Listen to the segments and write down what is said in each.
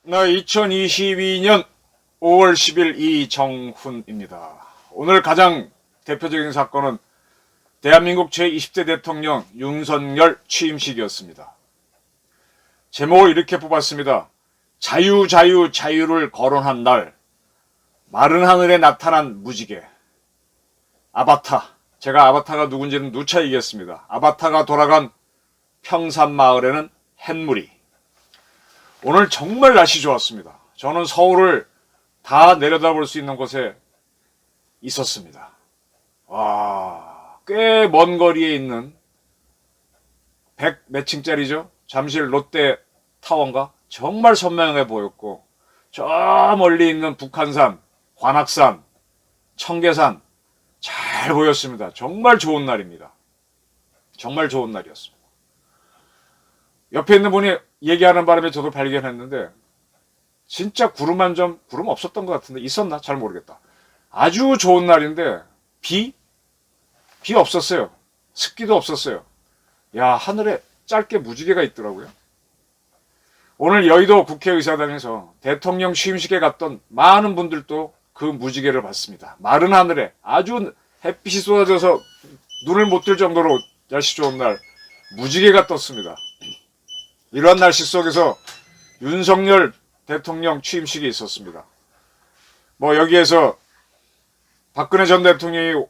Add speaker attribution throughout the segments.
Speaker 1: 네, 2022년 5월 10일 이정훈입니다. 오늘 가장 대표적인 사건은 대한민국 제20대 대통령 윤석열 취임식이었습니다. 제목을 이렇게 뽑았습니다. 자유, 자유, 자유를 거론한 날, 마른 하늘에 나타난 무지개. 아바타. 제가 아바타가 누군지는 누차 얘기했습니다. 아바타가 돌아간 평산마을에는 햇물이. 오늘 정말 날씨 좋았습니다. 저는 서울을 다 내려다볼 수 있는 곳에 있었습니다. 와, 꽤 먼 거리에 있는 100 몇 층짜리죠? 잠실 롯데타워인가? 정말 선명해 보였고, 저 멀리 있는 북한산, 관악산, 청계산 잘 보였습니다. 정말 좋은 날입니다. 정말 좋은 날이었습니다. 옆에 있는 분이 얘기하는 바람에 저도 발견했는데 진짜 구름 한 점, 구름 없었던 것 같은데 있었나? 잘 모르겠다. 아주 좋은 날인데 비 없었어요. 습기도 없었어요. 야, 하늘에 짧게 무지개가 있더라고요. 오늘 여의도 국회의사당에서 대통령 취임식에 갔던 많은 분들도 그 무지개를 봤습니다. 마른 하늘에 아주 햇빛이 쏟아져서 눈을 못 뜰 정도로 날씨 좋은 날 무지개가 떴습니다. 이러한 날씨 속에서 윤석열 대통령 취임식이 있었습니다. 여기에서 박근혜 전 대통령이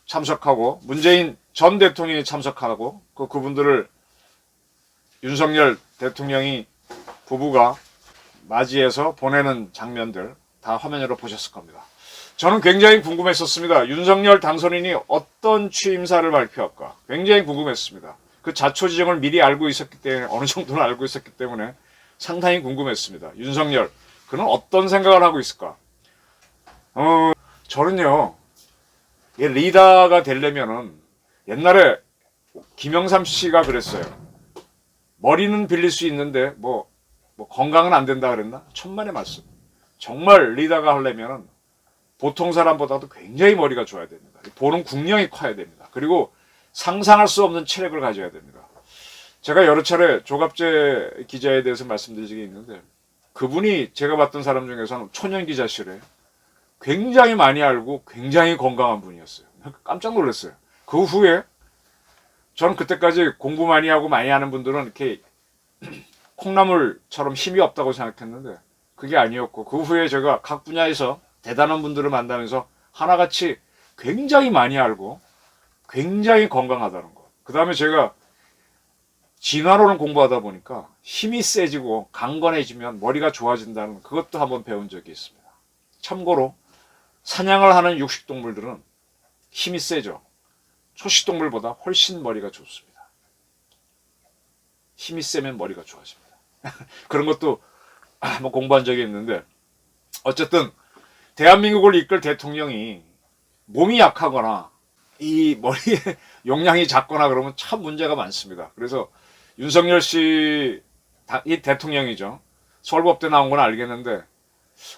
Speaker 1: 참석하고 문재인 전 대통령이 참석하고 그분들을 윤석열 대통령이 부부가 맞이해서 보내는 장면들 다 화면으로 보셨을 겁니다. 저는 굉장히 궁금했었습니다. 윤석열 당선인이 어떤 취임사를 발표할까 굉장히 궁금했습니다. 그 자초지종을 미리 알고 있었기 때문에 어느 정도는 알고 있었기 때문에 상당히 궁금했습니다. 윤석열 그는 어떤 생각을 하고 있을까? 저는요 리더가 되려면은 옛날에 김영삼 씨가 그랬어요. 머리는 빌릴 수 있는데 건강은 안 된다 그랬나? 천만의 말씀. 정말 리더가 하려면은 보통 사람보다도 굉장히 머리가 좋아야 됩니다. 보는 국력이 커야 됩니다. 그리고 상상할 수 없는 체력을 가져야 됩니다. 제가 여러 차례 조갑재 기자에 대해서 말씀드린 적이 있는데 그분이 제가 봤던 사람 중에서는 초년 기자실에 굉장히 많이 알고 굉장히 건강한 분이었어요. 깜짝 놀랐어요. 그 후에 저는 그때까지 공부 많이 하고 많이 하는 분들은 이렇게 콩나물처럼 힘이 없다고 생각했는데 그게 아니었고 그 후에 제가 각 분야에서 대단한 분들을 만나면서 하나같이 굉장히 많이 알고 굉장히 건강하다는 것. 그 다음에 제가 진화론을 공부하다 보니까 힘이 세지고 강건해지면 머리가 좋아진다는 그것도 한번 배운 적이 있습니다. 참고로 사냥을 하는 육식동물들은 힘이 세죠. 초식동물보다 훨씬 머리가 좋습니다. 힘이 세면 머리가 좋아집니다. 그런 것도 한번 공부한 적이 있는데 어쨌든 대한민국을 이끌 대통령이 몸이 약하거나 이 머리에 용량이 작거나 그러면 참 문제가 많습니다. 그래서 윤석열 씨, 이 대통령이죠. 서울법대 나온 건 알겠는데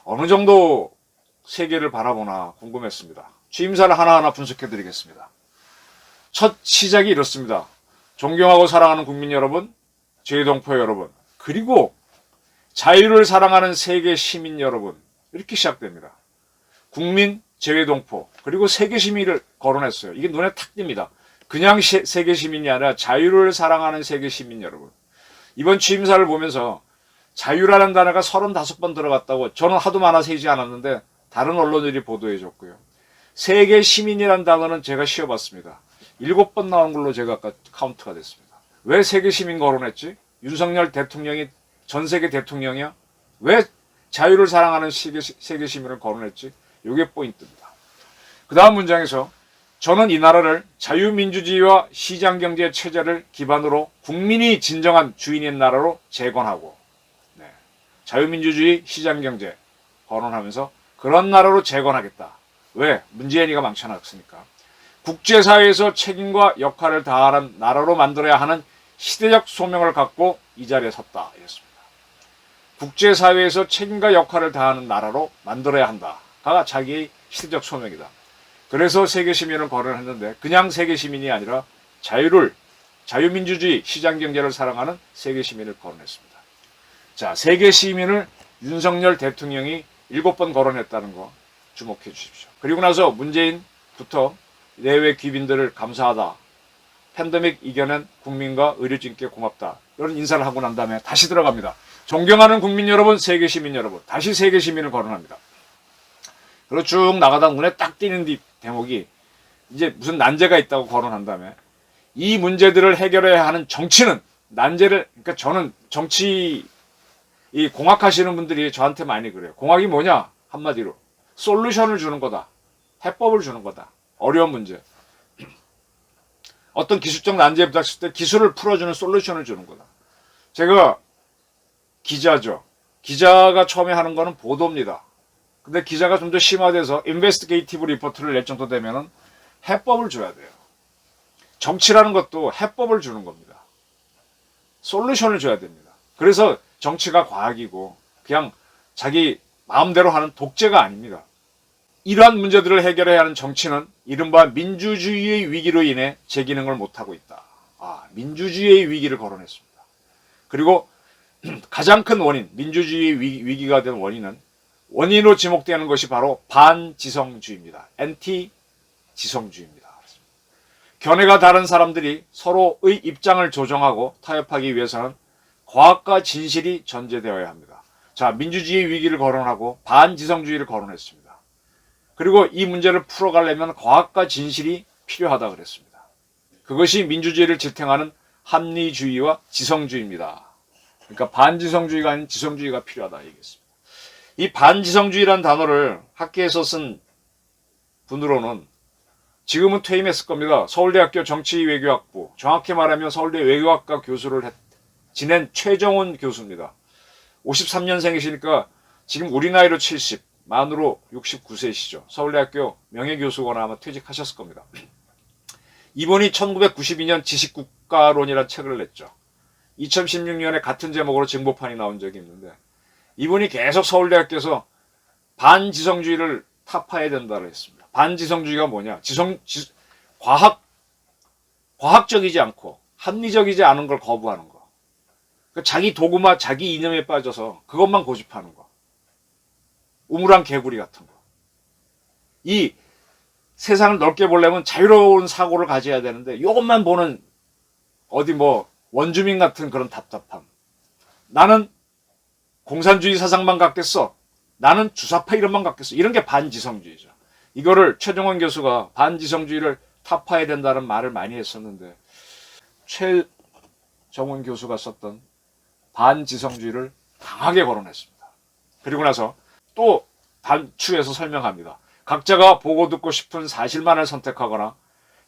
Speaker 1: 어느 정도 세계를 바라보나 궁금했습니다. 취임사를 하나하나 분석해 드리겠습니다. 첫 시작이 이렇습니다. 존경하고 사랑하는 국민 여러분, 제동포 여러분, 그리고 자유를 사랑하는 세계 시민 여러분, 이렇게 시작됩니다. 국민, 재외동포, 그리고 세계 시민을 거론했어요. 이게 눈에 탁 띕니다. 그냥 세계 시민이 아니라 자유를 사랑하는 세계 시민 여러분. 이번 취임사를 보면서 자유라는 단어가 35번 들어갔다고 저는 하도 많아 세지 않았는데 다른 언론들이 보도해 줬고요. 세계 시민이라는 단어는 제가 씌워봤습니다. 7번 나온 걸로 제가 아까 카운트가 됐습니다. 왜 세계 시민 거론했지? 윤석열 대통령이 전 세계 대통령이야? 왜 자유를 사랑하는 세계 시민을 거론했지? 이게 포인트입니다. 그 다음 문장에서 저는 이 나라를 자유민주주의와 시장경제 체제를 기반으로 국민이 진정한 주인인 나라로 재건하고 자유민주주의 시장경제 거론하면서 그런 나라로 재건하겠다. 왜? 문재인이가 망쳐놨으니까. 국제사회에서 책임과 역할을 다하는 나라로 만들어야 하는 시대적 소명을 갖고 이 자리에 섰다. 이랬습니다. 국제사회에서 책임과 역할을 다하는 나라로 만들어야 한다가 자기의 시대적 소명이다. 그래서 세계시민을 거론했는데 그냥 세계시민이 아니라 자유민주주의, 시장경제를 사랑하는 세계시민을 거론했습니다. 자, 세계시민을 윤석열 대통령이 7번 거론했다는 거 주목해 주십시오. 그리고 나서 문재인부터 내외 귀빈들을 감사하다. 팬데믹 이겨낸 국민과 의료진께 고맙다. 이런 인사를 하고 난 다음에 다시 들어갑니다. 존경하는 국민 여러분, 세계시민 여러분. 다시 세계시민을 거론합니다. 그리고 쭉 나가다 눈에 딱 띄는 대목이 이제 무슨 난제가 있다고 거론한 다음에 이 문제들을 해결해야 하는 정치는 그러니까 저는 정치 이 공학하시는 분들이 저한테 많이 그래요. 공학이 뭐냐? 한마디로 솔루션을 주는 거다. 해법을 주는 거다. 어려운 문제. 어떤 기술적 난제에 부닥칠 때 기술을 풀어주는 솔루션을 주는 거다. 제가 기자죠. 기자가 처음에 하는 거는 보도입니다. 근데 기자가 좀 더 심화돼서 인베스티게이티브 리포트를 낼 정도 되면은 해법을 줘야 돼요. 정치라는 것도 해법을 주는 겁니다. 솔루션을 줘야 됩니다. 그래서 정치가 과학이고 그냥 자기 마음대로 하는 독재가 아닙니다. 이러한 문제들을 해결해야 하는 정치는 이른바 민주주의의 위기로 인해 제 기능을 못하고 있다. 민주주의의 위기를 거론했습니다. 그리고 가장 큰 원인, 민주주의의 위기가 된 원인으로 지목되는 것이 바로 반지성주의입니다. 엔티 지성주의입니다. 견해가 다른 사람들이 서로의 입장을 조정하고 타협하기 위해서는 과학과 진실이 전제되어야 합니다. 자, 민주주의의 위기를 거론하고 반지성주의를 거론했습니다. 그리고 이 문제를 풀어가려면 과학과 진실이 필요하다 그랬습니다. 그것이 민주주의를 지탱하는 합리주의와 지성주의입니다. 그러니까 반지성주의가 아닌 지성주의가 필요하다 얘기했습니다. 이 반지성주의라는 단어를 학계에서 쓴 분으로는 지금은 퇴임했을 겁니다. 서울대학교 정치외교학부, 정확히 말하면 서울대 외교학과 교수를 지낸 최정훈 교수입니다. 53년생이시니까 지금 우리 나이로 70, 만으로 69세이시죠. 서울대학교 명예교수거나 아마 퇴직하셨을 겁니다. 이분이 1992년 지식국가론이라는 책을 냈죠. 2016년에 같은 제목으로 증보판이 나온 적이 있는데 이분이 계속 서울대학교에서 반지성주의를 타파해야 된다고 했습니다. 반지성주의가 뭐냐? 과학적이지 않고 합리적이지 않은 걸 거부하는 거. 자기 도구마, 자기 이념에 빠져서 그것만 고집하는 거. 우물안 개구리 같은 거. 이 세상을 넓게 보려면 자유로운 사고를 가져야 되는데 이것만 보는 어디 원주민 같은 그런 답답함. 나는 공산주의 사상만 갖겠어. 나는 주사파 이런만 갖겠어. 이런 게 반지성주의죠. 이거를 최정원 교수가 반지성주의를 타파해야 된다는 말을 많이 했었는데 최정원 교수가 썼던 반지성주의를 강하게 거론했습니다. 그리고 나서 또 단추에서 설명합니다. 각자가 보고 듣고 싶은 사실만을 선택하거나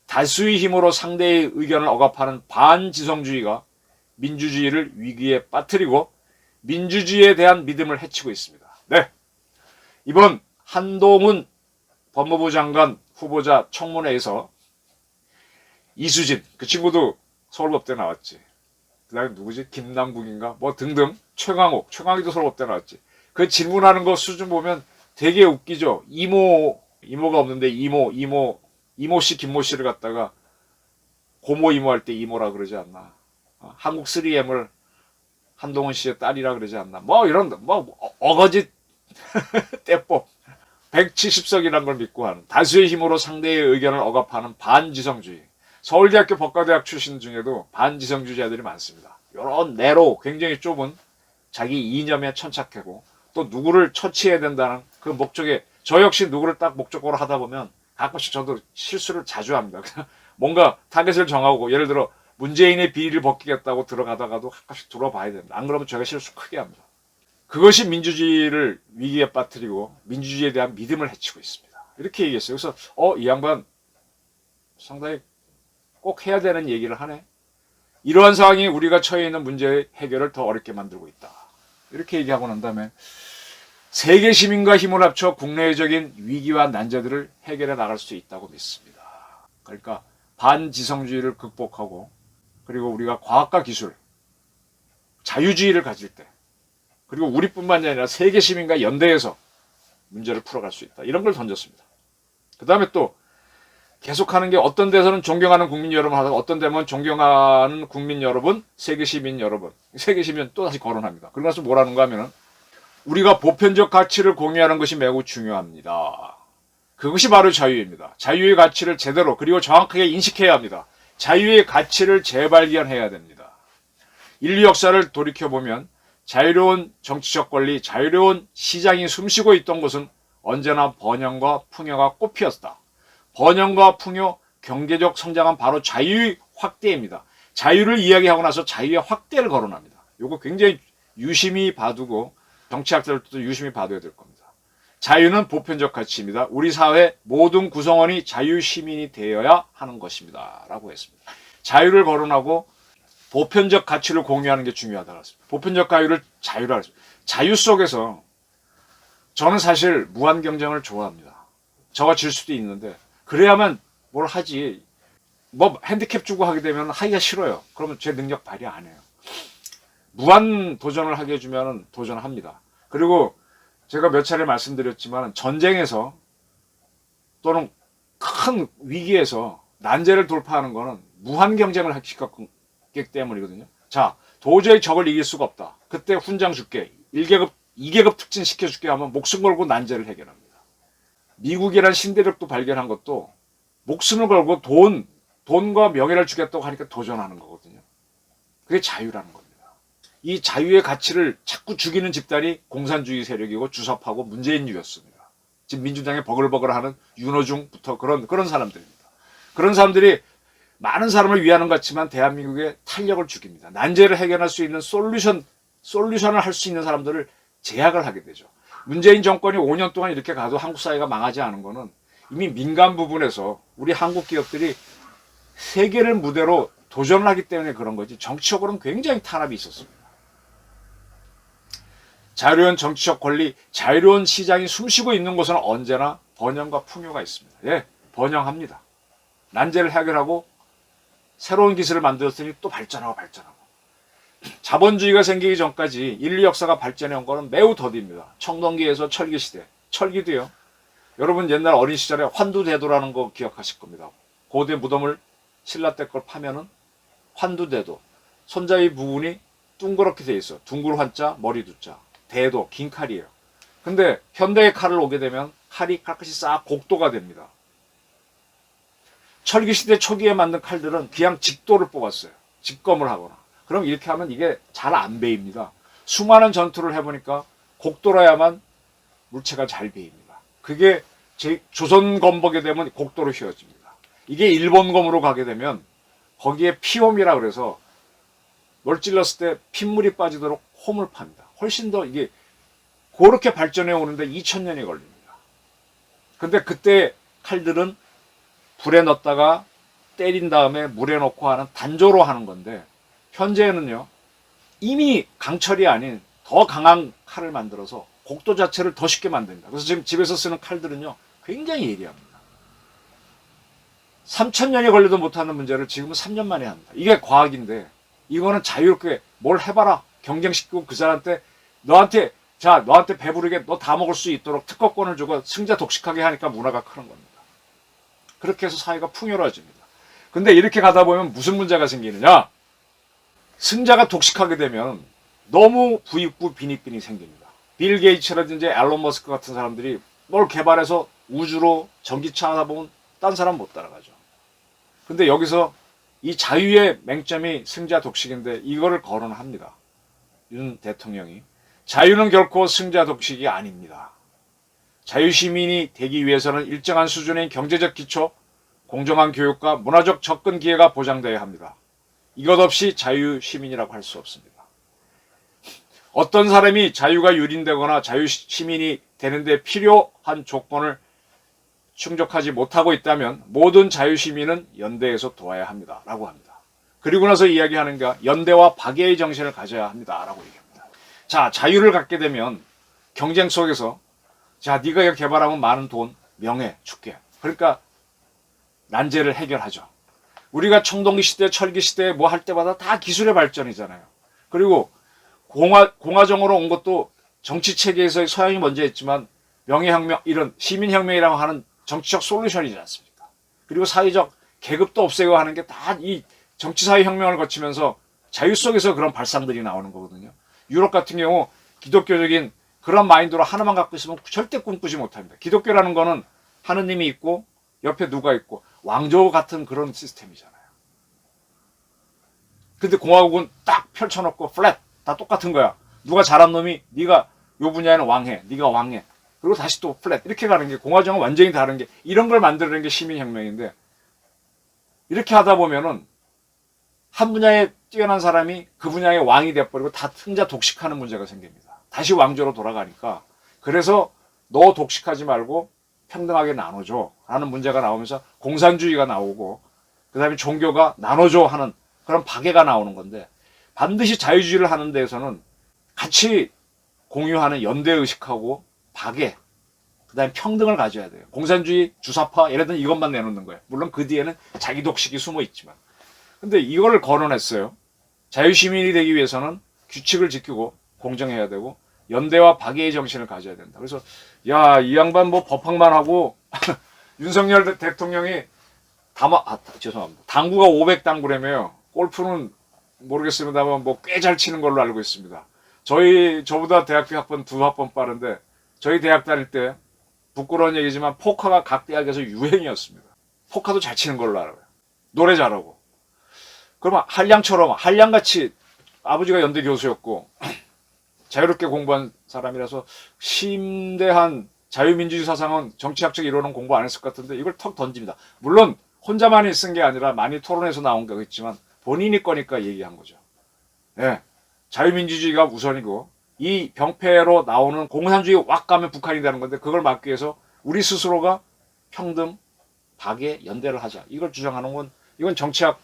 Speaker 1: 다수의 힘으로 상대의 의견을 억압하는 반지성주의가 민주주의를 위기에 빠뜨리고 민주주의에 대한 믿음을 해치고 있습니다. 네, 이번 한동훈 법무부 장관 후보자 청문회에서 이수진, 그 친구도 서울법대 나왔지. 그 다음에 누구지? 김남국인가? 등등. 최강욱이도 서울법대 나왔지. 그 질문하는 거 수준 보면 되게 웃기죠. 이모가 없는데 이모씨, 김모씨를 갖다가 고모 이모 할 때 이모라 그러지 않나. 한국 3M을 한동훈 씨의 딸이라 그러지 않나. 이런, 어거지 떼법. 170석이라는 걸 믿고 하는, 다수의 힘으로 상대의 의견을 억압하는 반지성주의. 서울대학교 법과대학 출신 중에도 반지성주의자들이 많습니다. 이런 내로 굉장히 좁은 자기 이념에 천착하고 또 누구를 처치해야 된다는 그 목적에, 저 역시 누구를 딱 목적으로 하다 보면 가끔씩 저도 실수를 자주 합니다. 뭔가 타겟을 정하고 예를 들어 문재인의 비리를 벗기겠다고 들어가다가도 가끔씩 들어봐야 됩니다. 안 그러면 제가 실수 크게 합니다. 그것이 민주주의를 위기에 빠뜨리고 민주주의에 대한 믿음을 해치고 있습니다. 이렇게 얘기했어요. 그래서 이 양반 상당히 꼭 해야 되는 얘기를 하네. 이러한 상황이 우리가 처해 있는 문제의 해결을 더 어렵게 만들고 있다. 이렇게 얘기하고 난 다음에 세계 시민과 힘을 합쳐 국내적인 위기와 난제들을 해결해 나갈 수 있다고 믿습니다. 그러니까 반지성주의를 극복하고 그리고 우리가 과학과 기술, 자유주의를 가질 때 그리고 우리뿐만이 아니라 세계 시민과 연대해서 문제를 풀어갈 수 있다. 이런 걸 던졌습니다. 그 다음에 또 계속하는 게 어떤 데서는 존경하는 국민 여러분 하다가 어떤 데면 존경하는 국민 여러분, 세계 시민 여러분, 세계 시민 또 다시 거론합니다. 그러고 나서 뭐라는가 하면은 우리가 보편적 가치를 공유하는 것이 매우 중요합니다. 그것이 바로 자유입니다. 자유의 가치를 제대로 그리고 정확하게 인식해야 합니다. 자유의 가치를 재발견해야 됩니다. 인류 역사를 돌이켜보면 자유로운 정치적 권리, 자유로운 시장이 숨쉬고 있던 곳은 언제나 번영과 풍요가 꽃피었다. 번영과 풍요, 경제적 성장은 바로 자유의 확대입니다. 자유를 이야기하고 나서 자유의 확대를 거론합니다. 이거 굉장히 유심히 봐두고 정치학자들도 유심히 봐둬야 될 겁니다. 자유는 보편적 가치입니다. 우리 사회 모든 구성원이 자유 시민이 되어야 하는 것입니다. 라고 했습니다. 자유를 거론하고 보편적 가치를 공유하는 게 중요하다고 했습니다. 보편적 자유를 했습니다. 자유 속에서 저는 사실 무한 경쟁을 좋아합니다. 저가 질 수도 있는데 그래야만 뭘 하지. 뭐 핸디캡 주고 하게 되면 하기가 싫어요. 그러면 제 능력 발휘 안 해요. 무한 도전을 하게 해주면 도전을 합니다. 그리고 제가 몇 차례 말씀드렸지만 전쟁에서 또는 큰 위기에서 난제를 돌파하는 거는 무한 경쟁을 하기 때문이거든요. 자, 도저히 적을 이길 수가 없다. 그때 훈장 줄게. 1계급, 2계급 특진 시켜줄게 하면 목숨 걸고 난제를 해결합니다. 미국이란 신대륙도 발견한 것도 목숨을 걸고 돈과 명예를 주겠다고 하니까 도전하는 거거든요. 그게 자유라는 겁니다. 이 자유의 가치를 자꾸 죽이는 집단이 공산주의 세력이고 주사파고 문재인이었습니다. 지금 민주당에 버글버글하는 윤호중부터 그런 사람들입니다. 그런 사람들이 많은 사람을 위하는 것 같지만 대한민국의 탄력을 죽입니다. 난제를 해결할 수 있는 솔루션을 할 수 있는 사람들을 제약을 하게 되죠. 문재인 정권이 5년 동안 이렇게 가도 한국 사회가 망하지 않은 거는 이미 민간 부분에서 우리 한국 기업들이 세계를 무대로 도전을 하기 때문에 그런 거지 정치적으로는 굉장히 탄압이 있었습니다. 자유로운 정치적 권리, 자유로운 시장이 숨쉬고 있는 곳은 언제나 번영과 풍요가 있습니다. 예, 번영합니다. 난제를 해결하고 새로운 기술을 만들었으니 또 발전하고. 자본주의가 생기기 전까지 인류 역사가 발전해온 것은 매우 더딥니다. 청동기에서 철기시대, 철기도요. 여러분 옛날 어린 시절에 환두대도라는 거 기억하실 겁니다. 고대 무덤을 신라 때 걸 파면은 환두대도, 손잡이 부분이 둥그렇게 돼 있어. 둥글 환자, 머리 두자. 대도, 긴 칼이에요. 근데 현대의 칼을 오게 되면 칼이 깨끗이 싹 곡도가 됩니다. 철기시대 초기에 만든 칼들은 그냥 직도를 뽑았어요. 직검을 하거나. 그럼 이렇게 하면 이게 잘 안 베입니다. 수많은 전투를 해보니까 곡도라야만 물체가 잘 베입니다. 그게 조선 검복에 되면 곡도로 휘어집니다. 이게 일본 검으로 가게 되면 거기에 피홈이라 그래서 뭘 찔렀을 때 핏물이 빠지도록 홈을 팝니다. 훨씬 더 이게 그렇게 발전해 오는데 2000년이 걸립니다. 근데 그때 칼들은 불에 넣었다가 때린 다음에 물에 넣고 하는 단조로 하는 건데 현재는요 이미 강철이 아닌 더 강한 칼을 만들어서 곡도 자체를 더 쉽게 만듭니다. 그래서 지금 집에서 쓰는 칼들은요 굉장히 예리합니다. 3000년이 걸려도 못하는 문제를 지금은 3년 만에 합니다. 이게 과학인데 이거는 자유롭게 뭘 해봐라 경쟁시키고 그 사람한테 너한테 배부르게 너 다 먹을 수 있도록 특허권을 주고 승자 독식하게 하니까 문화가 크는 겁니다. 그렇게 해서 사회가 풍요로워집니다. 근데 이렇게 가다 보면 무슨 문제가 생기느냐? 승자가 독식하게 되면 너무 부익부 빈익빈이 생깁니다. 빌 게이츠라든지 앨런 머스크 같은 사람들이 뭘 개발해서 우주로 전기차 하다 보면 딴 사람 못 따라가죠. 근데 여기서 이 자유의 맹점이 승자 독식인데 이거를 거론합니다. 윤 대통령이. 자유는 결코 승자 독식이 아닙니다. 자유시민이 되기 위해서는 일정한 수준의 경제적 기초, 공정한 교육과 문화적 접근 기회가 보장되어야 합니다. 이것 없이 자유시민이라고 할 수 없습니다. 어떤 사람이 자유가 유린되거나 자유시민이 되는데 필요한 조건을 충족하지 못하고 있다면 모든 자유시민은 연대해서 도와야 합니다. 라고 합니다. 그리고 나서 이야기하는 게 연대와 박애의 정신을 가져야 합니다. 라고 얘기합니다. 자, 자유를 갖게 되면 경쟁 속에서 자, 네가 이거 개발하면 많은 돈, 명예 줄게. 그러니까 난제를 해결하죠. 우리가 청동기 시대, 철기 시대 뭐 할 때마다 다 기술의 발전이잖아요. 그리고 공화정으로 온 것도 정치 체계에서 서양이 먼저 했지만 명예혁명, 이런 시민혁명이라고 하는 정치적 솔루션이지 않습니까? 그리고 사회적 계급도 없애고 하는 게 다 이 정치사회 혁명을 거치면서 자유 속에서 그런 발상들이 나오는 거거든요. 유럽 같은 경우 기독교적인 그런 마인드로 하나만 갖고 있으면 절대 꿈꾸지 못합니다. 기독교라는 거는 하느님이 있고 옆에 누가 있고 왕조 같은 그런 시스템이잖아요. 근데 공화국은 딱 펼쳐놓고 플랫 다 똑같은 거야. 누가 잘한 놈이 네가 요 분야에는 왕해, 네가 왕해. 그리고 다시 또 플랫 이렇게 가는 게 공화정은 완전히 다른 게 이런 걸 만들어낸 게 시민혁명인데 이렇게 하다 보면은 한 분야에 뛰어난 사람이 그 분야의 왕이 돼버리고 다 흥자 독식하는 문제가 생깁니다. 다시 왕조로 돌아가니까 그래서 너 독식하지 말고 평등하게 나눠줘 라는 문제가 나오면서 공산주의가 나오고 그 다음에 종교가 나눠줘 하는 그런 박애가 나오는 건데 반드시 자유주의를 하는 데에서는 같이 공유하는 연대의식하고 박애 그 다음에 평등을 가져야 돼요. 공산주의, 주사파 예를 들면 이것만 내놓는 거예요. 물론 그 뒤에는 자기 독식이 숨어 있지만 근데 이거를 거론했어요. 자유시민이 되기 위해서는 규칙을 지키고 공정해야 되고 연대와 박애의 정신을 가져야 된다. 그래서 야, 이 양반 뭐 법학만 하고 윤석열 대통령이 죄송합니다. 당구가 500당구라며요. 골프는 모르겠습니다만 뭐 꽤 잘 치는 걸로 알고 있습니다. 저보다 대학교 학번 2학번 빠른데 저희 대학 다닐 때 부끄러운 얘기지만 포카가 각 대학에서 유행이었습니다. 포카도 잘 치는 걸로 알아요. 노래 잘하고. 그러면 한량같이 아버지가 연대 교수였고 자유롭게 공부한 사람이라서 심대한 자유민주주의 사상은 정치학적 이론은 공부 안 했을 것 같은데 이걸 턱 던집니다. 물론 혼자만이 쓴 게 아니라 많이 토론해서 나온 거겠지만 본인이 거니까 얘기한 거죠. 예, 자유민주주의가 우선이고 이 병폐로 나오는 공산주의 확 가면 북한이 되는 건데 그걸 막기 위해서 우리 스스로가 평등, 박애, 연대를 하자. 이걸 주장하는 건 이건 정치학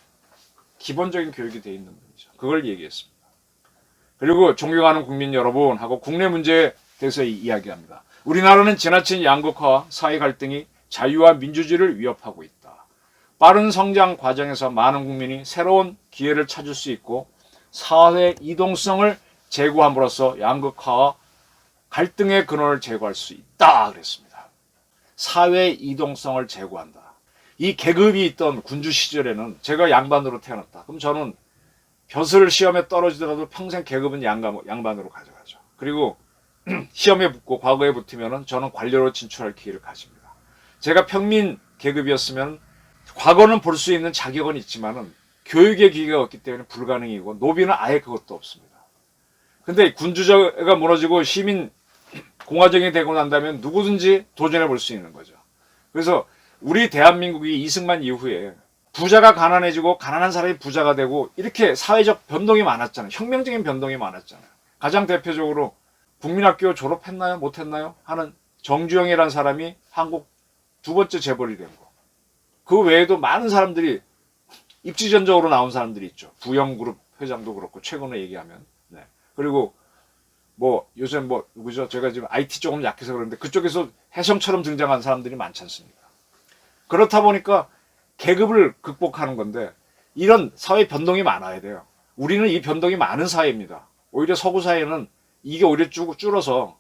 Speaker 1: 기본적인 교육이 돼 있는 거죠. 그걸 얘기했습니다. 그리고 존경하는 국민 여러분하고 국내 문제에 대해서 이야기합니다. 우리나라는 지나친 양극화와 사회 갈등이 자유와 민주주의를 위협하고 있다. 빠른 성장 과정에서 많은 국민이 새로운 기회를 찾을 수 있고 사회 이동성을 제고함으로써 양극화와 갈등의 근원을 제거할 수 있다 그랬습니다. 사회 이동성을 제고한다. 이 계급이 있던 군주 시절에는 제가 양반으로 태어났다. 그럼 저는 벼슬 시험에 떨어지더라도 평생 계급은 양반으로 가져가죠. 그리고 시험에 붙고 과거에 붙으면 저는 관료로 진출할 기회를 가집니다. 제가 평민 계급이었으면 과거는 볼 수 있는 자격은 있지만은 교육의 기회가 없기 때문에 불가능이고 노비는 아예 그것도 없습니다. 근데 군주제가 무너지고 시민 공화정이 되고 난다면 누구든지 도전해 볼 수 있는 거죠. 그래서 우리 대한민국이 이승만 이후에 부자가 가난해지고 가난한 사람이 부자가 되고 이렇게 사회적 변동이 많았잖아요. 혁명적인 변동이 많았잖아요. 가장 대표적으로 국민학교 졸업했나요? 못했나요? 하는 정주영이라는 사람이 한국 두 번째 재벌이 된 거. 그 외에도 많은 사람들이 입지전적으로 나온 사람들이 있죠. 부영그룹 회장도 그렇고 최근에 얘기하면. 네. 그리고 뭐 요새 뭐 누구죠? 제가 지금 IT 조금 약해서 그러는데 그쪽에서 혜성처럼 등장한 사람들이 많지 않습니까? 그렇다 보니까 계급을 극복하는 건데 이런 사회 변동이 많아야 돼요. 우리는 이 변동이 많은 사회입니다. 오히려 서구 사회는 이게 오히려 줄어서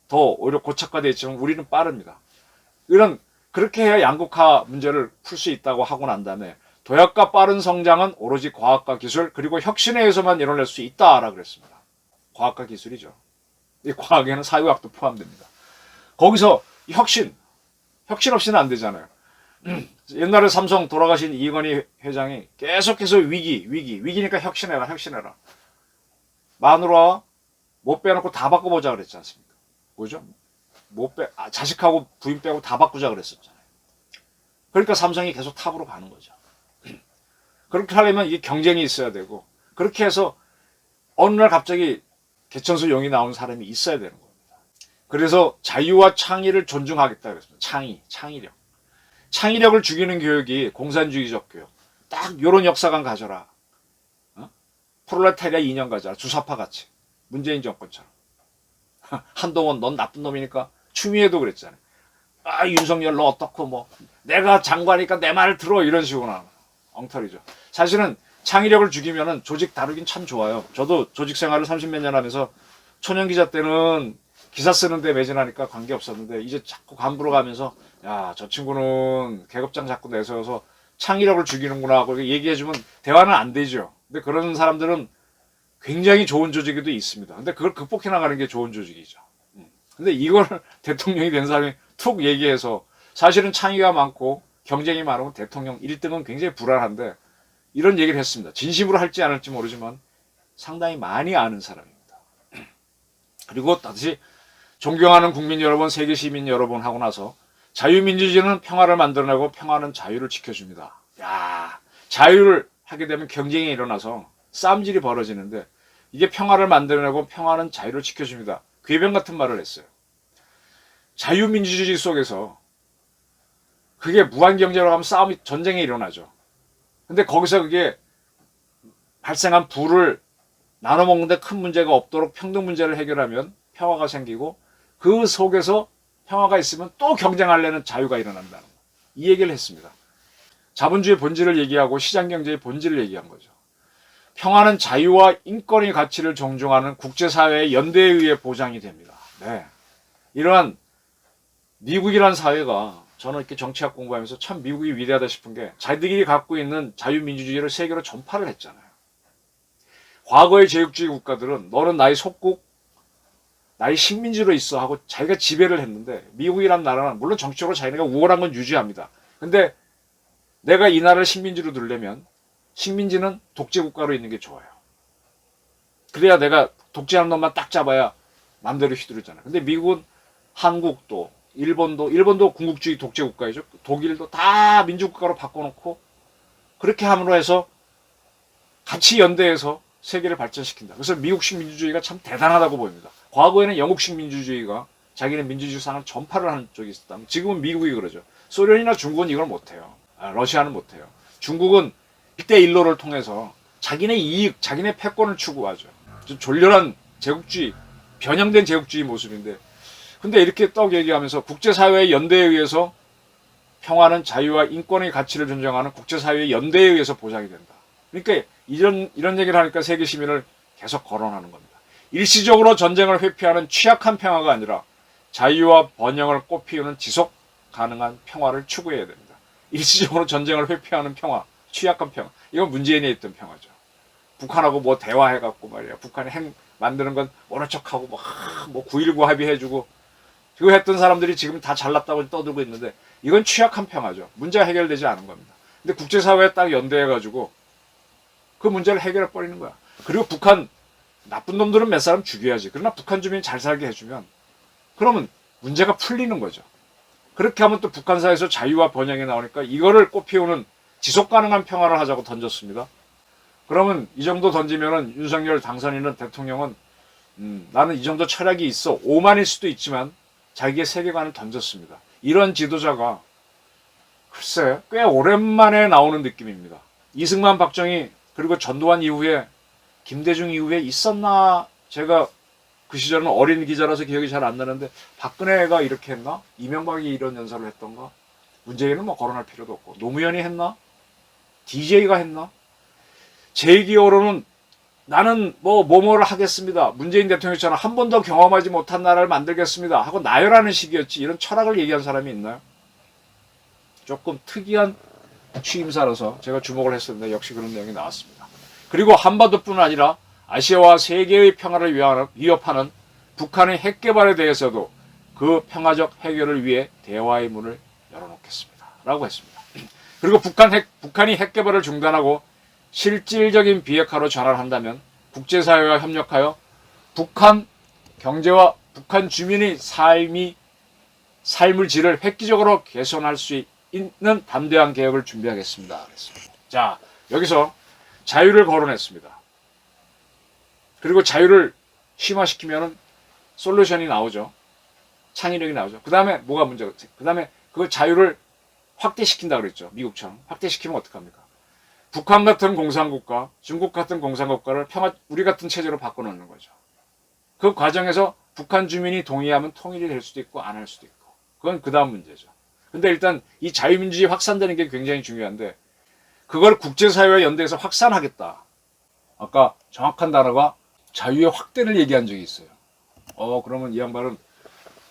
Speaker 1: 더 오히려 고착화되어 있지만 우리는 빠릅니다. 그렇게 해야 양극화 문제를 풀 수 있다고 하고 난 다음에 도약과 빠른 성장은 오로지 과학과 기술 그리고 혁신에 의해서만 이뤄낼 수 있다라 그랬습니다. 과학과 기술이죠. 이 과학에는 사회학도 포함됩니다. 거기서 혁신 없이는 안 되잖아요. 옛날에 삼성 돌아가신 이건희 회장이 계속해서 위기니까 혁신해라. 마누라 못 빼놓고 다 바꿔보자 그랬지 않습니까? 뭐죠? 자식하고 부인 빼고 다 바꾸자 그랬었잖아요. 그러니까 삼성이 계속 탑으로 가는 거죠. 그렇게 하려면 이게 경쟁이 있어야 되고 그렇게 해서 어느 날 갑자기 개천수 용이 나온 사람이 있어야 되는 겁니다. 그래서 자유와 창의를 존중하겠다 그랬습니다. 창의력. 창의력을 죽이는 교육이 공산주의적 교육. 딱 요런 역사관 가져라. 프롤레타리아 이념 가져라. 주사파 같이. 문재인 정권처럼. 한동훈 넌 나쁜 놈이니까 추미애도 그랬잖아요. 아 윤석열 너 어떻고 뭐 내가 장관이니까 내 말을 들어 이런 식으로 나오는 엉터리죠. 사실은 창의력을 죽이면은 조직 다루긴 참 좋아요. 저도 조직 생활을 30몇 년 하면서 초년 기자 때는 기사 쓰는데 매진하니까 관계없었는데 이제 자꾸 간부로 가면서 야, 저 친구는 계급장 자꾸 내세워서 창의력을 죽이는구나 하고 얘기해주면 대화는 안 되죠. 근데 그런 사람들은 굉장히 좋은 조직에도 있습니다. 근데 그걸 극복해 나가는 게 좋은 조직이죠. 근데 이걸 대통령이 된 사람이 툭 얘기해서 사실은 창의가 많고 경쟁이 많으면 대통령 1등은 굉장히 불안한데 이런 얘기를 했습니다. 진심으로 할지 안 할지 모르지만 상당히 많이 아는 사람입니다. 그리고 다시 존경하는 국민 여러분, 세계 시민 여러분 하고 나서 자유민주주의는 평화를 만들어내고 평화는 자유를 지켜줍니다. 야, 자유를 하게 되면 경쟁이 일어나서 싸움질이 벌어지는데 이게 평화를 만들어내고 평화는 자유를 지켜줍니다. 궤변 같은 말을 했어요. 자유민주주의 속에서 그게 무한경제로 가면 싸움이, 전쟁이 일어나죠. 근데 거기서 그게 발생한 부를 나눠 먹는데 큰 문제가 없도록 평등 문제를 해결하면 평화가 생기고 그 속에서 평화가 있으면 또 경쟁하려는 자유가 일어난다는 거. 이 얘기를 했습니다. 자본주의 본질을 얘기하고 시장경제의 본질을 얘기한 거죠. 평화는 자유와 인권의 가치를 존중하는 국제사회의 연대에 의해 보장이 됩니다. 네. 이러한 미국이라는 사회가 저는 이렇게 정치학 공부하면서 참 미국이 위대하다 싶은 게 자기들이 갖고 있는 자유민주주의를 세계로 전파를 했잖아요. 과거의 제국주의 국가들은 너는 나의 속국, 나의 식민지로 있어 하고 자기가 지배를 했는데 미국이란 나라는 물론 정치적으로 자기네가 우월한 건 유지합니다. 근데 내가 이 나라를 식민지로 두려면 식민지는 독재국가로 있는 게 좋아요. 그래야 내가 독재하는 놈만 딱 잡아야 맘대로 휘두르잖아요. 근데 미국은 한국도 일본도 군국주의 독재국가이죠. 독일도 다 민주국가로 바꿔놓고 그렇게 함으로 해서 같이 연대해서 세계를 발전시킨다. 그래서 미국식 민주주의가 참 대단하다고 보입니다. 과거에는 영국식 민주주의가 자기는 민주주의 상을 전파를 하는 쪽이 있었다면 지금은 미국이 그러죠. 소련이나 중국은 이걸 못해요. 러시아는 못해요. 중국은 1대1로를 통해서 자기네 이익, 자기네 패권을 추구하죠. 좀 졸렬한 제국주의, 변형된 제국주의 모습인데 근데 이렇게 떡 얘기하면서 국제사회의 연대에 의해서 평화는 자유와 인권의 가치를 존중하는 국제사회의 연대에 의해서 보장이 된다. 그러니까 이런 얘기를 하니까 세계 시민을 계속 거론하는 겁니다. 일시적으로 전쟁을 회피하는 취약한 평화가 아니라 자유와 번영을 꽃피우는 지속 가능한 평화를 추구해야 됩니다. 일시적으로 전쟁을 회피하는 평화, 취약한 평화. 이건 문재인이 했던 평화죠. 북한하고 뭐 대화해갖고 말이야. 북한이 핵 만드는 건 모른 척하고 뭐 9.19 합의해주고 그거 했던 사람들이 지금 다 잘났다고 떠들고 있는데 이건 취약한 평화죠. 문제가 해결되지 않은 겁니다. 근데 국제사회에 딱 연대해가지고 그 문제를 해결해 버리는 거야. 그리고 북한 나쁜 놈들은 몇 사람 죽여야지. 그러나 북한 주민이 잘 살게 해주면 그러면 문제가 풀리는 거죠. 그렇게 하면 또 북한 사회에서 자유와 번영이 나오니까 이거를 꽃피우는 지속 가능한 평화를 하자고 던졌습니다. 그러면 이 정도 던지면은 윤석열 당선인은 대통령은 나는 이 정도 철학이 있어. 오만일 수도 있지만 자기의 세계관을 던졌습니다. 이런 지도자가 글쎄 꽤 오랜만에 나오는 느낌입니다. 이승만, 박정희 그리고 전두환 이후에 김대중 이후에 있었나? 제가 그 시절은 어린 기자라서 기억이 잘 안 나는데 박근혜가 이렇게 했나? 이명박이 이런 연설을 했던가? 문재인은 뭐 거론할 필요도 없고 노무현이 했나? DJ가 했나? 제 기억으로는 나는 뭐를 하겠습니다. 문재인 대통령처럼 한 번도 경험하지 못한 나라를 만들겠습니다. 하고 나열하는 식이었지. 이런 철학을 얘기한 사람이 있나요? 조금 특이한 취임사라서 제가 주목을 했었는데 역시 그런 내용이 나왔습니다. 그리고 한반도뿐 아니라 아시아와 세계의 평화를 위협하는 북한의 핵 개발에 대해서도 그 평화적 해결을 위해 대화의 문을 열어놓겠습니다. 라고 했습니다. 그리고 북한이 핵 개발을 중단하고 실질적인 비핵화로 전환한다면 국제사회와 협력하여 북한 경제와 북한 주민의 삶을 질을 획기적으로 개선할 수 있는 담대한 개혁을 준비하겠습니다. 그랬습니다. 자, 여기서 자유를 거론했습니다. 그리고 자유를 심화시키면 솔루션이 나오죠. 창의력이 나오죠. 그 다음에 뭐가 문제가 있어요? 그 다음에 그 자유를 확대시킨다 그랬죠. 미국처럼. 확대시키면 어떡합니까? 북한 같은 공산국가, 중국 같은 공산국가를 우리 같은 체제로 바꿔놓는 거죠. 그 과정에서 북한 주민이 동의하면 통일이 될 수도 있고 안 할 수도 있고 그건 그 다음 문제죠. 근데 일단 이 자유민주주의 확산되는 게 굉장히 중요한데 그걸 국제사회와 연대해서 확산하겠다. 아까 정확한 단어가 자유의 확대를 얘기한 적이 있어요. 그러면 이 양반은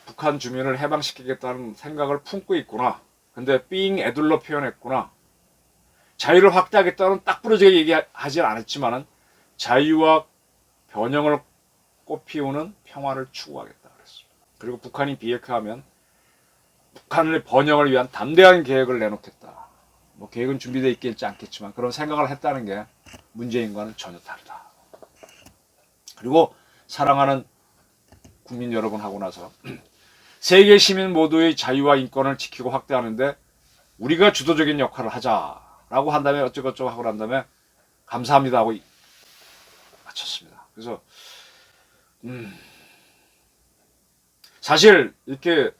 Speaker 1: 북한 주민을 해방시키겠다는 생각을 품고 있구나. 근데 being 애들로 표현했구나. 자유를 확대하겠다는 딱 부러지게 얘기하지 않았지만은 자유와 변형을 꽃피우는 평화를 추구하겠다 그랬습니다. 그리고 북한이 비핵화하면 북한의 번영을 위한 담대한 계획을 내놓겠다. 뭐 계획은 준비되어 있겠지 않겠지만 그런 생각을 했다는 게 문재인과는 전혀 다르다. 그리고 사랑하는 국민 여러분 하고 나서 세계 시민 모두의 자유와 인권을 지키고 확대하는데 우리가 주도적인 역할을 하자라고 한 다음에 어쩌고저쩌고 하고 난 다음에 감사합니다 하고 마쳤습니다. 그래서 사실 이렇게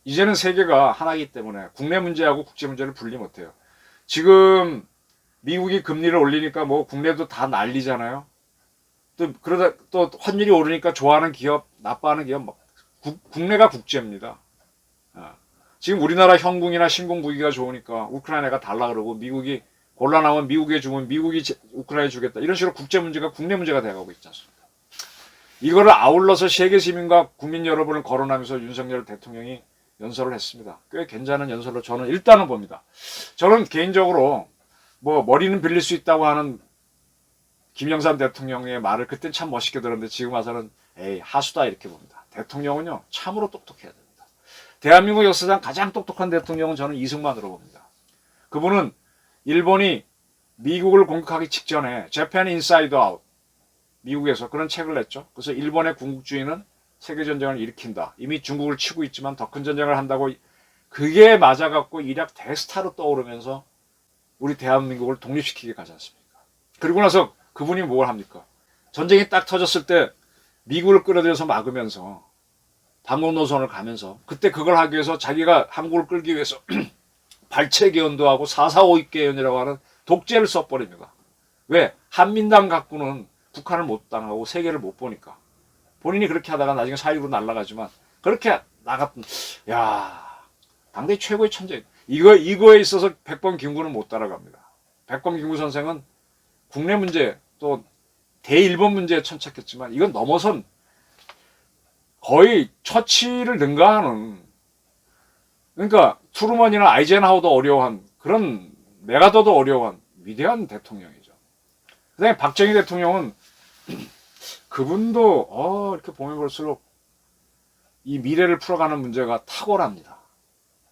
Speaker 1: 이제는 세계가 하나이기 때문에 국내 문제하고 국제 문제를 분리 못해요. 지금 미국이 금리를 올리니까 뭐 국내도 다 난리잖아요. 또 그러다 또 환율이 오르니까 좋아하는 기업, 나빠하는 기업, 막 국내가 국제입니다. 지금 우리나라 현궁이나 신공 무기가 좋으니까 우크라이나가 달라 그러고 미국이 곤란하면 미국에 주면 미국이 우크라이나에 주겠다. 이런 식으로 국제 문제가 국내 문제가 돼가고 있지 않습니까? 이거를 아울러서 세계 시민과 국민 여러분을 거론하면서 윤석열 대통령이 연설을 했습니다. 꽤 괜찮은 연설로 저는 일단은 봅니다. 저는 개인적으로 뭐 머리는 빌릴 수 있다고 하는 김영삼 대통령의 말을 그땐 참 멋있게 들었는데 지금 와서는 에이 하수다 이렇게 봅니다. 대통령은요 참으로 똑똑해야 됩니다. 대한민국 역사상 가장 똑똑한 대통령은 저는 이승만으로 봅니다. 그분은 일본이 미국을 공격하기 직전에 Japan Inside Out 미국에서 그런 책을 냈죠. 그래서 일본의 군국주의는 세계전쟁을 일으킨다. 이미 중국을 치고 있지만 더 큰 전쟁을 한다고 그게 맞아갖고 일약 대스타로 떠오르면서 우리 대한민국을 독립시키게 가지 않습니까? 그리고 나서 그분이 뭘 합니까? 전쟁이 딱 터졌을 때 미국을 끌어들여서 막으면서 반공 노선을 가면서 그때 그걸 하기 위해서 자기가 한국을 끌기 위해서 발췌개헌도 하고 4.4.5 개헌이라고 하는 독재를 써버립니다. 왜? 한민당 갖고는 북한을 못 당하고 세계를 못 보니까. 본인이 그렇게 하다가 나중에 사유로 날아가지만 그렇게 나갔던 야 당대 최고의 천재. 이거에 있어서 백범 김구는 못 따라갑니다. 백범 김구 선생은 국내 문제 또 대일본 문제에 천착했지만 이건 넘어선 거의 처치를 능가하는 그러니까 트루먼이나 아이젠하워도 어려워한 그런 메가더도 어려워한 위대한 대통령이죠. 그다음에 박정희 대통령은 그분도 이렇게 보면 볼수록 이 미래를 풀어가는 문제가 탁월합니다.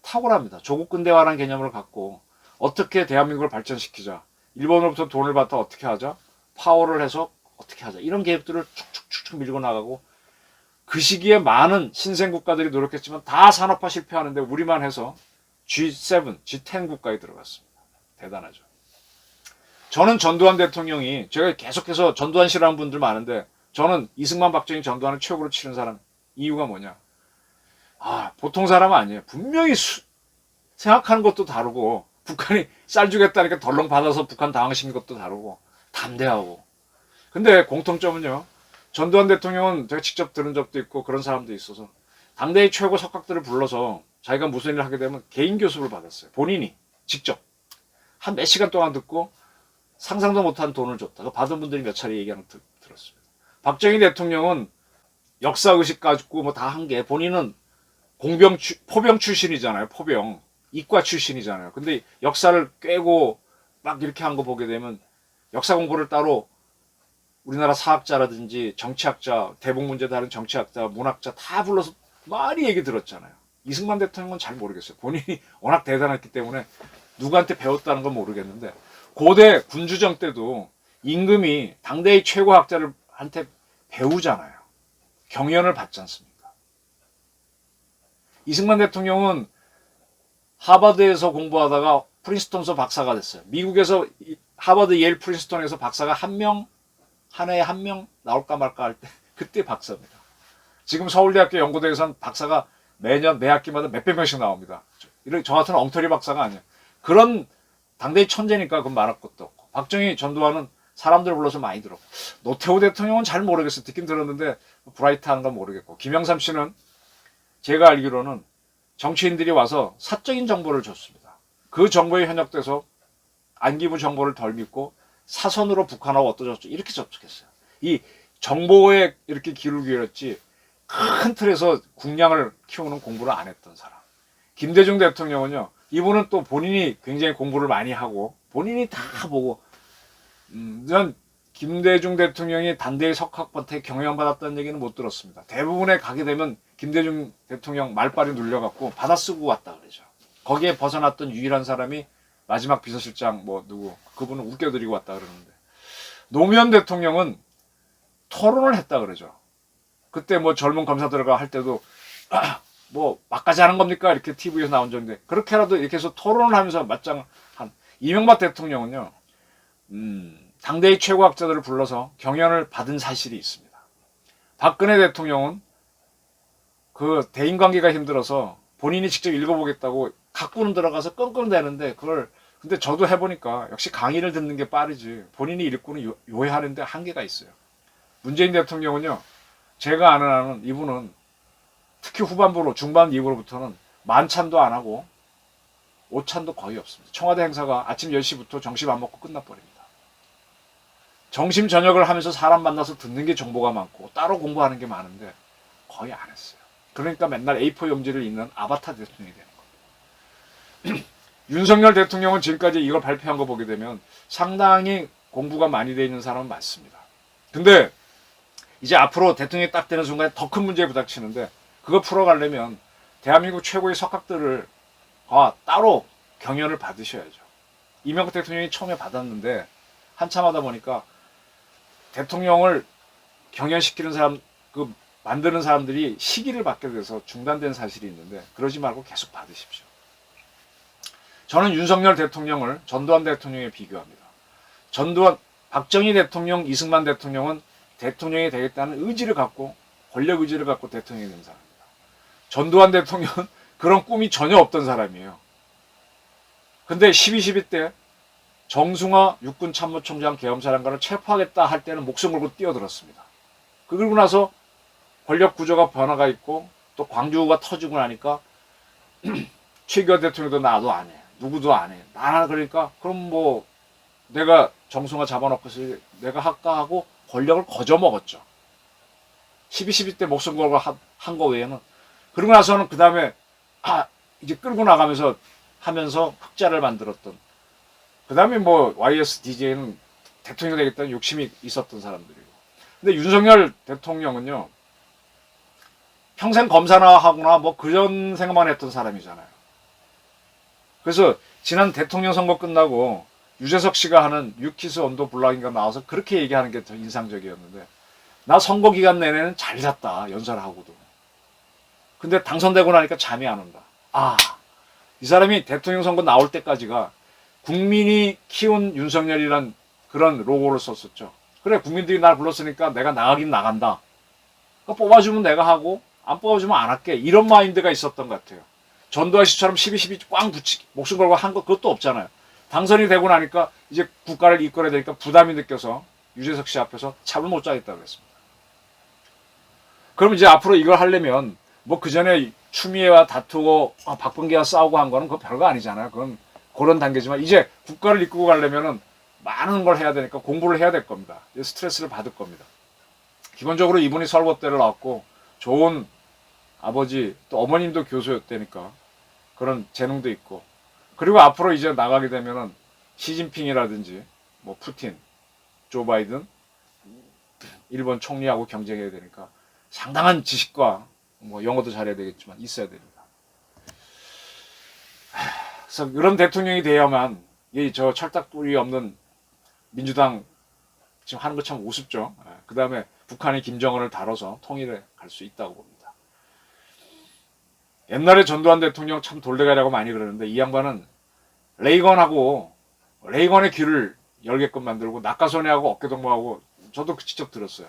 Speaker 1: 탁월합니다. 조국 근대화라는 개념을 갖고 어떻게 대한민국을 발전시키자. 일본으로부터 돈을 받아 어떻게 하자. 파워를 해서 어떻게 하자. 이런 계획들을 축축축축 밀고 나가고 그 시기에 많은 신생 국가들이 노력했지만 다 산업화 실패하는데 우리만 해서 G7, G10 국가에 들어갔습니다. 대단하죠. 저는 전두환 대통령이 제가 계속해서 전두환 씨라는 분들 많은데 저는 이승만, 박정희, 전두환을 최고로 치는 사람 이유가 뭐냐? 보통 사람 아니에요. 분명히 생각하는 것도 다르고 북한이 쌀 주겠다니까 덜렁 받아서 북한 당하신 것도 다르고 담대하고. 근데 공통점은요. 전두환 대통령은 제가 직접 들은 적도 있고 그런 사람도 있어서 당대의 최고 석학들을 불러서 자기가 무슨 일을 하게 되면 개인 교습을 받았어요. 본인이 직접 한 몇 시간 동안 듣고 상상도 못한 돈을 줬다. 받은 분들이 몇 차례 얘기하는 거 들었습니다. 박정희 대통령은 역사의식 가지고 뭐 다 한 게 본인은 포병 출신이잖아요. 포병. 이과 출신이잖아요. 근데 역사를 꿰고 막 이렇게 한 거 보게 되면 역사 공부를 따로 우리나라 사학자라든지 정치학자, 대북 문제 다른 정치학자, 문학자 다 불러서 많이 얘기 들었잖아요. 이승만 대통령은 잘 모르겠어요. 본인이 워낙 대단했기 때문에 누구한테 배웠다는 건 모르겠는데 고대 군주정 때도 임금이 당대의 최고 학자들한테 배우잖아요. 경연을 받지 않습니까? 이승만 대통령은 하버드에서 공부하다가 프린스턴에서 박사가 됐어요. 미국에서 하버드, 예일, 프린스턴에서 박사가 한 해에 한 명 나올까 말까 할 때 그때 박사입니다. 지금 서울대학교 연구대에서는 박사가 매년 매 학기마다 몇백 명씩 나옵니다. 저 같은 엉터리 박사가 아니에요. 그런 당대의 천재니까 그건 말할 것도 없고. 박정희, 전두환은 사람들 불러서 많이 들었고. 노태우 대통령은 잘 모르겠어요. 듣긴 들었는데 브라이트한 건 모르겠고. 김영삼 씨는 제가 알기로는 정치인들이 와서 사적인 정보를 줬습니다. 그 정보에 현역돼서 안기부 정보를 덜 믿고 사선으로 북한하고 어떠셨죠? 이렇게 접촉했어요. 이 정보에 이렇게 귀를 기울였지 큰 틀에서 국량을 키우는 공부를 안 했던 사람. 김대중 대통령은요, 이분은 또 본인이 굉장히 공부를 많이 하고 본인이 다 보고, 전 김대중 대통령이 단대의 석학한테 경영받았다는 얘기는 못 들었습니다. 대부분에 가게 되면 김대중 대통령 말빨이 눌려갖고 받아쓰고 왔다 그러죠. 거기에 벗어났던 유일한 사람이 마지막 비서실장 누구 그분은 웃겨드리고 왔다 그러는데, 노무현 대통령은 토론을 했다 그러죠. 그때 젊은 검사들과 할 때도 막까지 하는 겁니까? 이렇게 TV에서 나온 적인데, 그렇게라도 이렇게 해서 토론을 하면서 맞짱 한 이명박 대통령은요, 당대의 최고학자들을 불러서 경연을 받은 사실이 있습니다. 박근혜 대통령은 그 대인관계가 힘들어서 본인이 직접 읽어보겠다고 갖고는 들어가서 끙끙대는데, 근데 저도 해보니까 역시 강의를 듣는 게 빠르지 본인이 읽고는 요해하는데 한계가 있어요. 문재인 대통령은요, 제가 아는 한은 이분은 특히 후반부로 중반 이후로부터는 만찬도 안 하고 오찬도 거의 없습니다. 청와대 행사가 아침 10시부터 점심 안 먹고 끝나버립니다. 점심 저녁을 하면서 사람 만나서 듣는 게 정보가 많고 따로 공부하는 게 많은데 거의 안 했어요. 그러니까 맨날 A4 용지를 읽는 아바타 대통령이 되는 겁니다. 윤석열 대통령은 지금까지 이걸 발표한 거 보게 되면 상당히 공부가 많이 되어 있는 사람은 맞습니다. 근데 이제 앞으로 대통령이 딱 되는 순간에 더 큰 문제에 부닥치는데, 그거 풀어가려면 대한민국 최고의 석학들을 따로 경연을 받으셔야죠. 이명박 대통령이 처음에 받았는데 한참 하다 보니까 대통령을 경연시키는 사람, 만드는 사람들이 시기를 받게 돼서 중단된 사실이 있는데, 그러지 말고 계속 받으십시오. 저는 윤석열 대통령을 전두환 대통령에 비교합니다. 박정희 대통령, 이승만 대통령은 대통령이 되겠다는 의지를 갖고, 권력 의지를 갖고 대통령이 된 사람입니다. 전두환 대통령은 그런 꿈이 전혀 없던 사람이에요. 근데 12.12 때 정승화 육군참모총장 계엄사령관을 체포하겠다 할 때는 목숨 걸고 뛰어들었습니다. 그러고 나서 권력 구조가 변화가 있고 또 광주가 터지고 나니까 최규하 대통령도 나도 안 해. 누구도 안 해. 나나 그러니까 그럼 내가 정승화 잡아놓고서 내가 할까 하고 권력을 거저먹었죠. 12.12 때 목숨 걸고 한 거 외에는. 그러고 나서는 그 다음에 이제 끌고 나가면서 하면서 흑자를 만들었던, 그 다음에 YSDJ는 대통령 되겠다는 욕심이 있었던 사람들이고. 근데 윤석열 대통령은요, 평생 검사나 하거나 그런 생각만 했던 사람이잖아요. 그래서 지난 대통령 선거 끝나고 유재석 씨가 하는 유키스 언더 블락인가 나와서 그렇게 얘기하는 게 더 인상적이었는데, 나 선거 기간 내내는 잘 잤다, 연설하고도. 근데 당선되고 나니까 잠이 안 온다. 이 사람이 대통령 선거 나올 때까지가 국민이 키운 윤석열이란 그런 로고를 썼었죠. 그래, 국민들이 날 불렀으니까 내가 나가긴 나간다. 그러니까 뽑아주면 내가 하고 안 뽑아주면 안 할게. 이런 마인드가 있었던 것 같아요. 전두환 씨처럼 12.12 꽝 붙이기, 목숨 걸고 한 거 그것도 없잖아요. 당선이 되고 나니까 이제 국가를 이끌어야 되니까 부담이 느껴서 유재석 씨 앞에서 잠을 못 자겠다고 했습니다. 그럼 이제 앞으로 이걸 하려면 그 전에 추미애와 다투고 박범계와 싸우고 한 거는 그거 별거 아니잖아요. 그건 그런 단계지만, 이제 국가를 이끌고 가려면은 많은 걸 해야 되니까 공부를 해야 될 겁니다. 스트레스를 받을 겁니다. 기본적으로 이분이 서울법대를 나왔고 좋은 아버지, 또 어머님도 교수였다니까 그런 재능도 있고, 그리고 앞으로 이제 나가게 되면은 시진핑이라든지 푸틴, 조 바이든, 일본 총리하고 경쟁해야 되니까 상당한 지식과 영어도 잘해야 되겠지만 있어야 됩니다. 그래서 그런 대통령이 돼야만 저 철딱불이 없는 민주당 지금 하는 거 참 우습죠. 그 다음에 북한이 김정은을 다뤄서 통일에 갈 수 있다고 봅니다. 옛날에 전두환 대통령 참 돌대가리라고 많이 그러는데, 이 양반은 레이건의 귀를 열게끔 만들고 낙하소녀하고 어깨동무하고, 저도 직접 들었어요.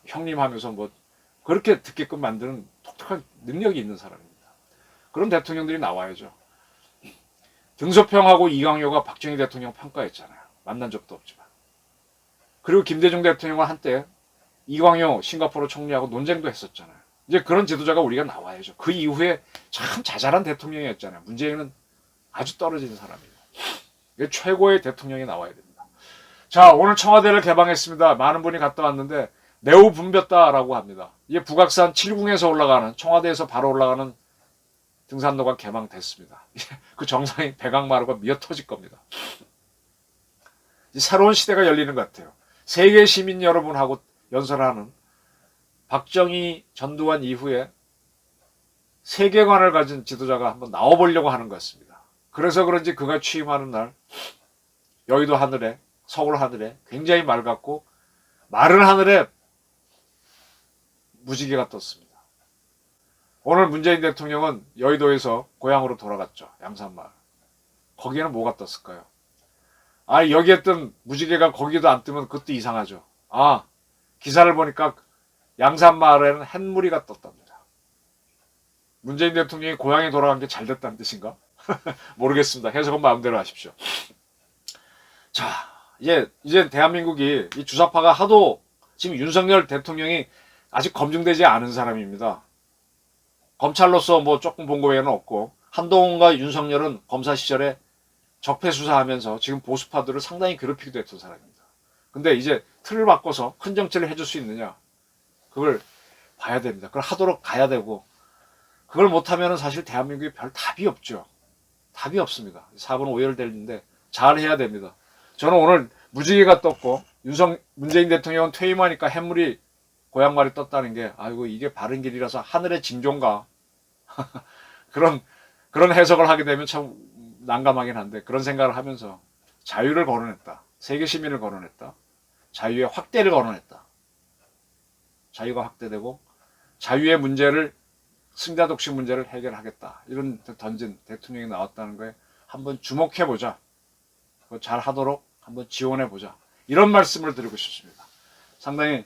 Speaker 1: 형님 하면서 그렇게 듣게끔 만드는 독특한 능력이 있는 사람입니다. 그런 대통령들이 나와야죠. 등소평하고 이광효가 박정희 대통령 평가했잖아요. 만난 적도 없지만. 그리고 김대중 대통령은 한때 이광효 싱가포르 총리하고 논쟁도 했었잖아요. 이제 그런 지도자가 우리가 나와야죠. 그 이후에 참 자잘한 대통령이었잖아요. 문재인은 아주 떨어지는 사람이에요. 최고의 대통령이 나와야 됩니다. 자, 오늘 청와대를 개방했습니다. 많은 분이 갔다 왔는데 매우 붐볐다라고 합니다. 이게 북악산 7궁에서 올라가는, 청와대에서 바로 올라가는 등산로가 개방됐습니다. 그 정상이 백악마루가 미어 터질 겁니다. 새로운 시대가 열리는 것 같아요. 세계 시민 여러분하고 연설하는 박정희, 전두환 이후에 세계관을 가진 지도자가 한번 나와보려고 하는 것 같습니다. 그래서 그런지 그가 취임하는 날 여의도 하늘에, 서울 하늘에 굉장히 맑았고 마른 하늘에 무지개가 떴습니다. 오늘 문재인 대통령은 여의도에서 고향으로 돌아갔죠. 양산마을. 거기에는 뭐가 떴을까요? 여기에 뜬 무지개가 거기도 안 뜨면 그것도 이상하죠. 기사를 보니까 양산마을에는 햇무리가 떴답니다. 문재인 대통령이 고향에 돌아간 게 잘 됐다는 뜻인가? 모르겠습니다. 해석은 마음대로 하십시오. 자, 이제 대한민국이 이 주사파가 하도 지금 윤석열 대통령이 아직 검증되지 않은 사람입니다. 검찰로서 뭐 조금 본 거 외에는 없고, 한동훈과 윤석열은 검사 시절에 적폐 수사하면서 지금 보수파들을 상당히 괴롭히기도 했던 사람입니다. 근데 이제 틀을 바꿔서 큰 정치를 해줄 수 있느냐? 그걸 봐야 됩니다. 그걸 하도록 가야 되고, 그걸 못하면 사실 대한민국에 별 답이 없죠. 답이 없습니다. 4분 5열 되는데 잘 해야 됩니다. 저는 오늘 무지개가 떴고 문재인 대통령은 퇴임하니까 햇물이 고향마을에 떴다는 게 이게 바른 길이라서 하늘의 징조인가 그런 해석을 하게 되면 참 난감하긴 한데, 그런 생각을 하면서 자유를 거론했다. 세계 시민을 거론했다. 자유의 확대를 거론했다. 자유가 확대되고 자유의 문제를, 승자 독식 문제를 해결하겠다. 이런 던진 대통령이 나왔다는 거에 한번 주목해보자. 잘 하도록 한번 지원해보자. 이런 말씀을 드리고 싶습니다. 상당히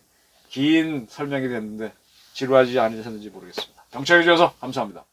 Speaker 1: 긴 설명이 됐는데 지루하지 않으셨는지 모르겠습니다. 경청해 주셔서 감사합니다.